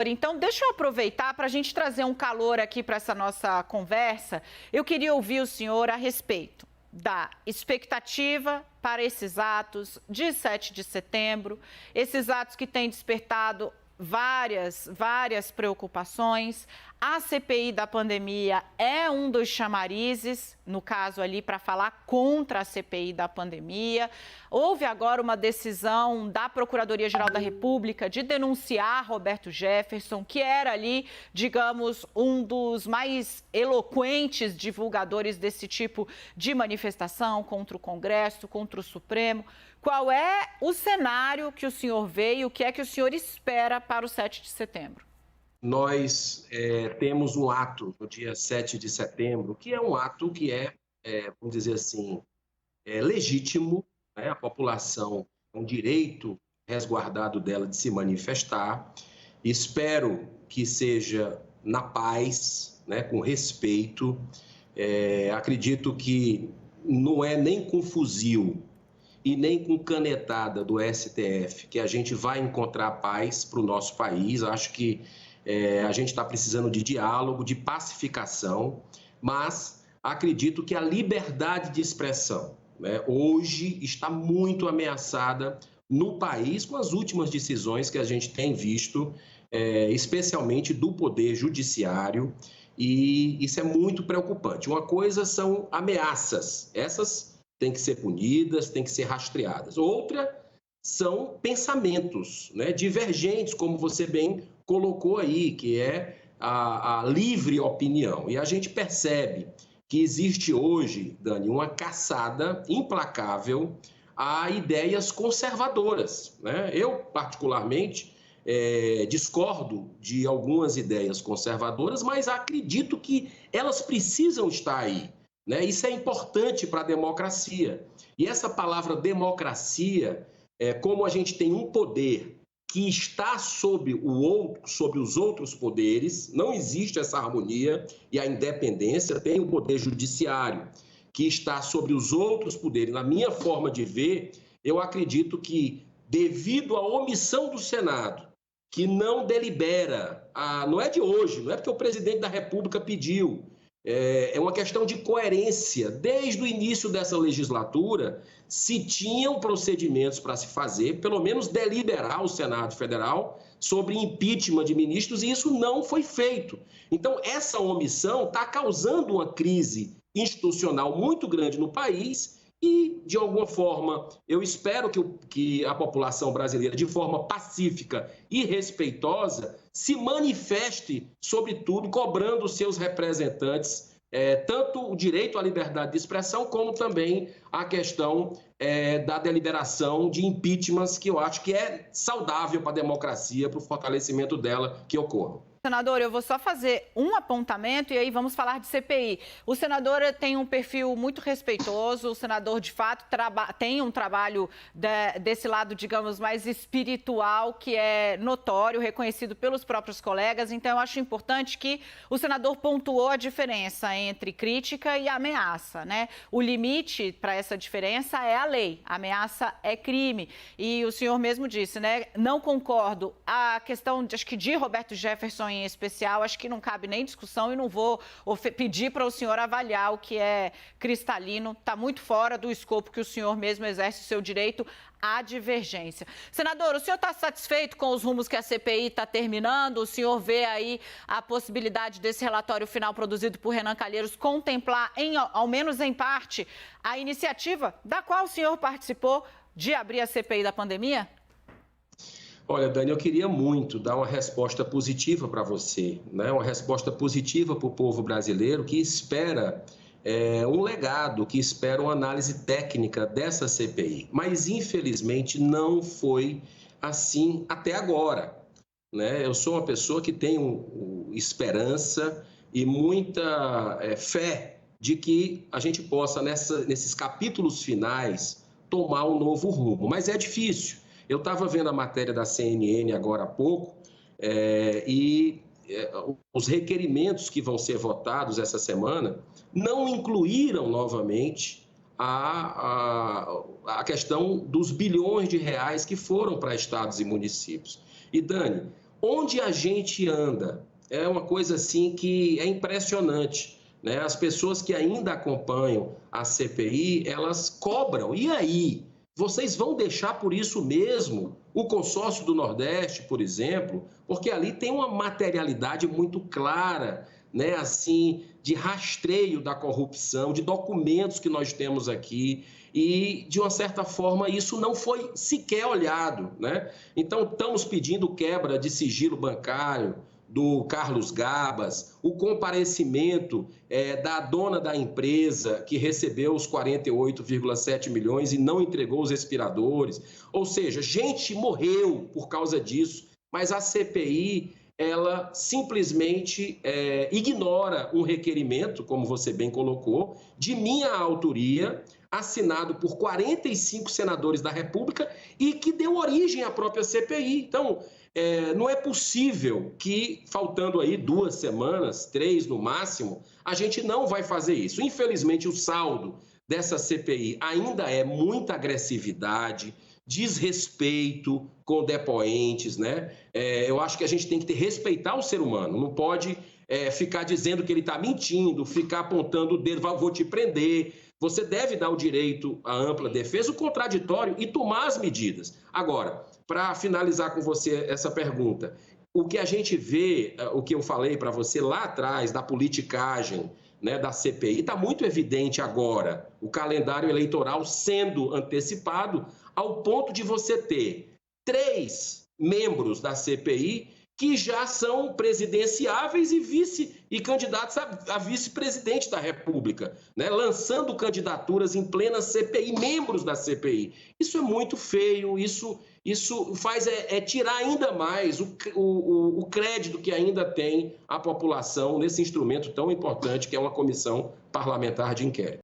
Então, deixa eu aproveitar para a gente trazer um calor aqui para essa nossa conversa. Eu queria ouvir o senhor a respeito da expectativa para esses atos de 7 de setembro, esses atos que têm despertado várias preocupações. A CPI da pandemia é um dos chamarizes, no caso ali, para falar contra a CPI da pandemia. Houve agora uma decisão da Procuradoria-Geral da República de denunciar Roberto Jefferson, que era ali, digamos, um dos mais eloquentes divulgadores desse tipo de manifestação contra o Congresso, contra o Supremo. Qual é o cenário que o senhor vê e o que é que o senhor espera para o 7 de setembro? Nós temos um ato no dia 7 de setembro, que é um ato que vamos dizer assim, legítimo, né? A população tem um direito resguardado dela de se manifestar. Espero que seja na paz, né? Com respeito. Acredito que não é nem com fuzil e nem com canetada do STF que a gente vai encontrar paz para o nosso país. Acho que a gente está precisando de diálogo, de pacificação, mas acredito que a liberdade de expressão, né, hoje está muito ameaçada no país com as últimas decisões que a gente tem visto, especialmente do Poder Judiciário, e isso é muito preocupante. Uma coisa são ameaças, essas têm que ser punidas, têm que ser rastreadas. Outra são pensamentos, né, divergentes, como você bem colocou aí, que é a livre opinião. E a gente percebe que existe hoje, Dani, uma caçada implacável a ideias conservadoras, né? Eu, particularmente, discordo de algumas ideias conservadoras, mas acredito que elas precisam estar aí, né? Isso é importante para a democracia. E essa palavra democracia, como a gente tem um poder que está sobre os outros poderes, não existe essa harmonia e a independência. Tem o poder judiciário que está sobre os outros poderes. Na minha forma de ver, eu acredito que, devido à omissão do Senado, que não delibera, não é de hoje, não é porque o presidente da República pediu, é uma questão de coerência. Desde o início dessa legislatura, se tinham procedimentos para se fazer, pelo menos deliberar o Senado Federal sobre impeachment de ministros, e isso não foi feito. Então, essa omissão está causando uma crise institucional muito grande no país e, de alguma forma, eu espero que a população brasileira, de forma pacífica e respeitosa, se manifeste, sobretudo, cobrando os seus representantes, tanto o direito à liberdade de expressão, como também a questão da deliberação de impeachments, que eu acho que é saudável para a democracia, para o fortalecimento dela que ocorra. Senador, eu vou só fazer um apontamento e aí vamos falar de CPI. O senador tem um perfil muito respeitoso, o senador, de fato, tem um trabalho desse lado, digamos, mais espiritual, que é notório, reconhecido pelos próprios colegas. Então, eu acho importante que o senador pontuou a diferença entre crítica e ameaça, né? O limite para essa diferença é a lei. A ameaça é crime. E o senhor mesmo disse, né? Não concordo. A questão, acho que de Roberto Jefferson em especial, acho que não cabe nem discussão e não vou pedir para o senhor avaliar o que é cristalino, está muito fora do escopo que o senhor mesmo exerce o seu direito à divergência. Senador, o senhor está satisfeito com os rumos que a CPI está terminando? O senhor vê aí a possibilidade desse relatório final produzido por Renan Calheiros contemplar, ao menos em parte, a iniciativa da qual o senhor participou de abrir a CPI da pandemia? Olha, Dani, eu queria muito dar uma resposta positiva para você, né? Uma resposta positiva para o povo brasileiro que espera um legado, que espera uma análise técnica dessa CPI. Mas, infelizmente, não foi assim até agora, né? Eu sou uma pessoa que tem esperança e muita fé de que a gente possa, nesses capítulos finais, tomar um novo rumo. Mas é difícil. Eu estava vendo a matéria da CNN agora há pouco os requerimentos que vão ser votados essa semana não incluíram novamente a questão dos bilhões de reais que foram para estados e municípios. E, Dani, onde a gente anda. É uma coisa assim que é impressionante, né? As pessoas que ainda acompanham a CPI, elas cobram. E aí? Vocês vão deixar por isso mesmo o consórcio do Nordeste, por exemplo? Porque ali tem uma materialidade muito clara, né? Assim, de rastreio da corrupção, de documentos que nós temos aqui. E, de uma certa forma, isso não foi sequer olhado, né? Então, estamos pedindo quebra de sigilo bancário do Carlos Gabas, o comparecimento da dona da empresa que recebeu os 48,7 milhões e não entregou os respiradores. Ou seja, gente morreu por causa disso, mas a CPI ela simplesmente ignora um requerimento, como você bem colocou, de minha autoria, assinado por 45 senadores da República e que deu origem à própria CPI. Então, não é possível que, faltando aí 2 semanas, 3 no máximo, a gente não vai fazer isso. Infelizmente, o saldo dessa CPI ainda é muita agressividade, desrespeito com depoentes, né? Eu acho que a gente tem que respeitar o ser humano, não pode ficar dizendo que ele está mentindo, ficar apontando o dedo, vou te prender. Você deve dar o direito à ampla defesa, o contraditório e tomar as medidas. Agora, para finalizar com você essa pergunta, o que a gente vê, o que eu falei para você lá atrás, da politicagem, né, da CPI, está muito evidente agora, o calendário eleitoral sendo antecipado ao ponto de você ter 3 membros da CPI que já são presidenciáveis e candidatos a vice-presidente da República, né? Lançando candidaturas em plena CPI, membros da CPI. Isso é muito feio, isso faz tirar ainda mais o crédito que ainda tem a população nesse instrumento tão importante que é uma comissão parlamentar de inquérito.